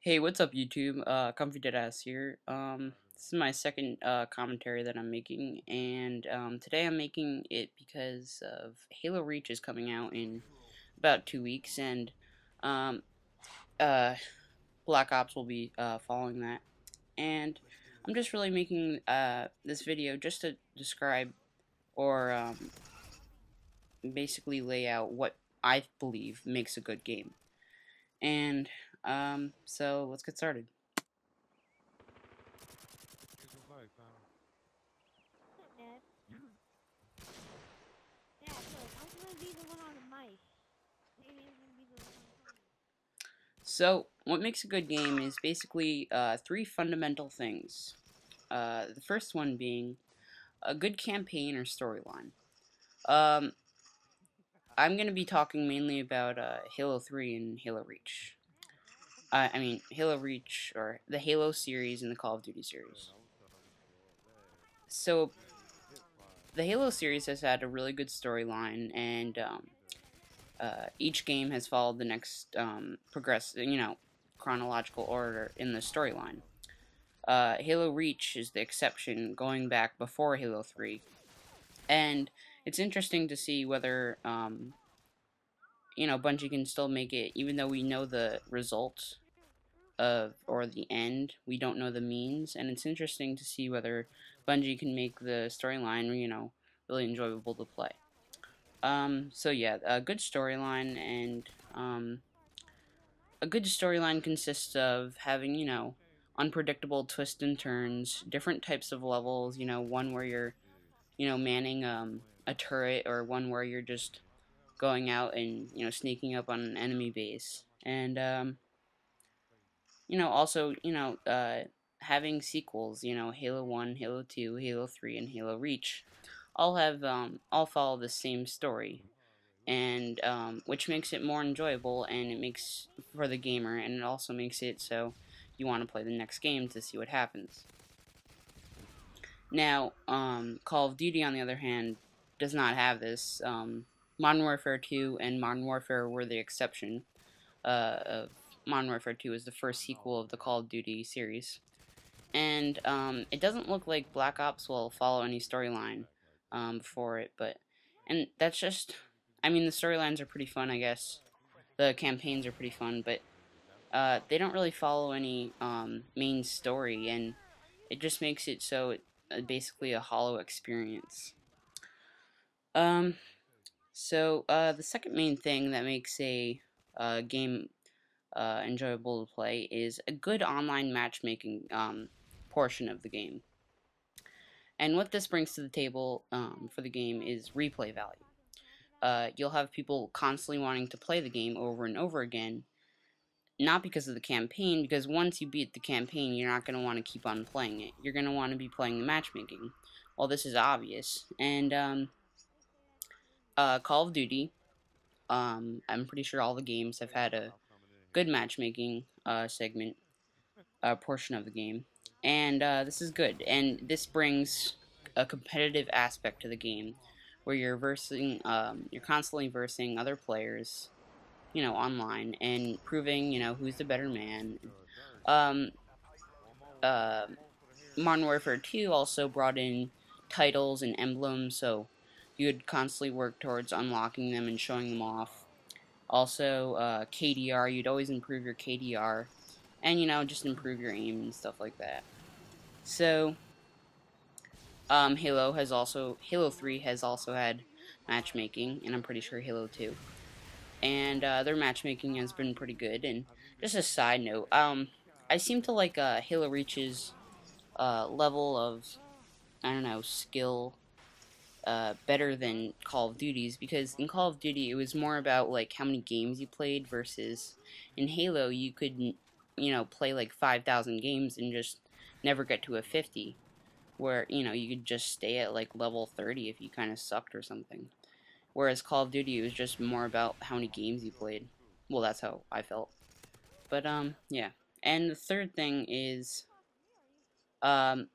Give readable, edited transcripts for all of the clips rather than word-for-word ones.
Hey, what's up, YouTube? Comfy Deadass here. This is my second commentary that I'm making, and today I'm making it because of Halo Reach is coming out in about 2 weeks, and um, uh, Black Ops will be following that. And I'm just really making this video just to describe or basically lay out what I believe makes a good game. And so let's get started. What's up, Dad? Dad, look, I'm gonna be the one on the mic. Maybe I'm gonna be the one playing. So, what makes a good game is basically three fundamental things. The first one being a good campaign or storyline. Um, I'm going to be talking mainly about Halo 3 and Halo Reach. I mean, Halo Reach, or the Halo series and the Call of Duty series. So, the Halo series has had a really good storyline, and each game has followed the next chronological order in the storyline. Halo Reach is the exception, going back before Halo 3. And it's interesting to see whether, Bungie can still make it, even though we know the result of, or the end, we don't know the means. And it's interesting to see whether Bungie can make the storyline, really enjoyable to play. So yeah, a good storyline, and a good storyline consists of having, unpredictable twists and turns, different types of levels, one where you're, manning a turret, or one where you're just going out and, sneaking up on an enemy base. And, also, having sequels, Halo 1, Halo 2, Halo 3, and Halo Reach all follow the same story, and which makes it more enjoyable, and it makes for the gamer, and it also makes it so you want to play the next game to see what happens. Now, Call of Duty, on the other hand, does not have this. Modern Warfare 2 and Modern Warfare were the exception. Of Modern Warfare 2 is the first sequel of the Call of Duty series, and it doesn't look like Black Ops will follow any storyline for it, but and that's just, I mean, the storylines are pretty fun, I guess. The campaigns are pretty fun, but they don't really follow any main story, and it just makes it so basically a hollow experience. Um, the second main thing that makes a game enjoyable to play is a good online matchmaking portion of the game. And what this brings to the table for the game is replay value. You'll have people constantly wanting to play the game over and over again, not because of the campaign, because once you beat the campaign, you're not going to want to keep on playing it. You're going to want to be playing the matchmaking. Well, this is obvious. And Call of Duty, I'm pretty sure all the games have had a good matchmaking segment portion of the game, and this is good. And this brings a competitive aspect to the game, where you're constantly versing other players, online, and proving, who's the better man. Um, uh, Modern Warfare 2 also brought in titles and emblems, so you would constantly work towards unlocking them and showing them off. Also, KDR, you'd always improve your KDR, and just improve your aim and stuff like that. So, Halo 3 has also had matchmaking, and I'm pretty sure Halo 2. And their matchmaking has been pretty good. And just a side note, I seem to like Halo Reach's level of, I don't know, skill better than Call of Duty's, because in Call of Duty it was more about like how many games you played, versus in Halo you could, play like 5,000 games and just never get to a 50, where you could just stay at like level 30 if you kind of sucked or something. Whereas Call of Duty was just more about how many games you played. Well, that's how I felt. But yeah. And the third thing is um,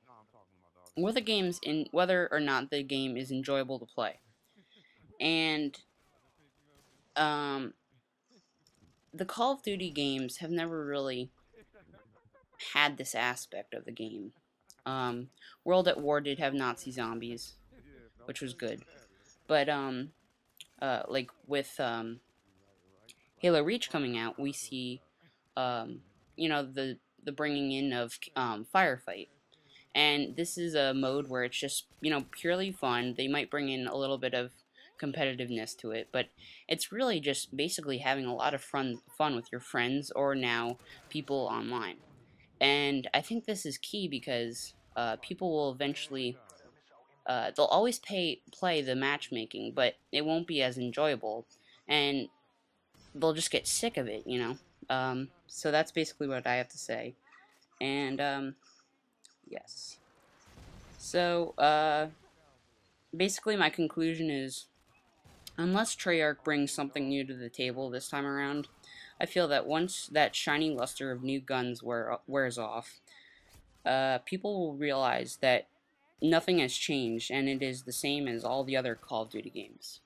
whether or not the game is enjoyable to play. And um, the Call of Duty games have never really had this aspect of the game. World at War did have Nazi zombies, which was good, but like with Halo Reach coming out, we see you know, the bringing in of Firefight. And this is a mode where it's just, you know, purely fun. They might bring in a little bit of competitiveness to it, but it's really just basically having a lot of fun with your friends or now people online. And I think this is key because people will eventually they'll always play the matchmaking, but it won't be as enjoyable, and they'll just get sick of it, you know. So that's basically what I have to say. And yes. So basically, my conclusion is, unless Treyarch brings something new to the table this time around, I feel that once that shiny luster of new guns wears off, people will realize that nothing has changed and it is the same as all the other Call of Duty games.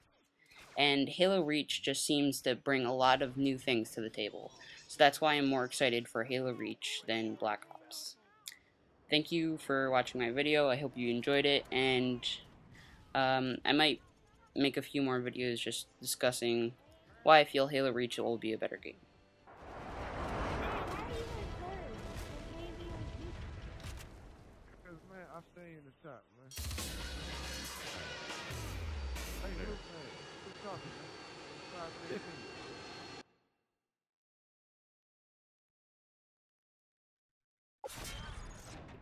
And Halo Reach just seems to bring a lot of new things to the table. So that's why I'm more excited for Halo Reach than Black Ops. Thank you for watching my video. I hope you enjoyed it, and I might make a few more videos just discussing why I feel Halo Reach will be a better game. Because, man, I stay in the shop, man. Hey, look, man. Quit talking, man. 5:15.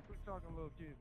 Quit talking, little kid.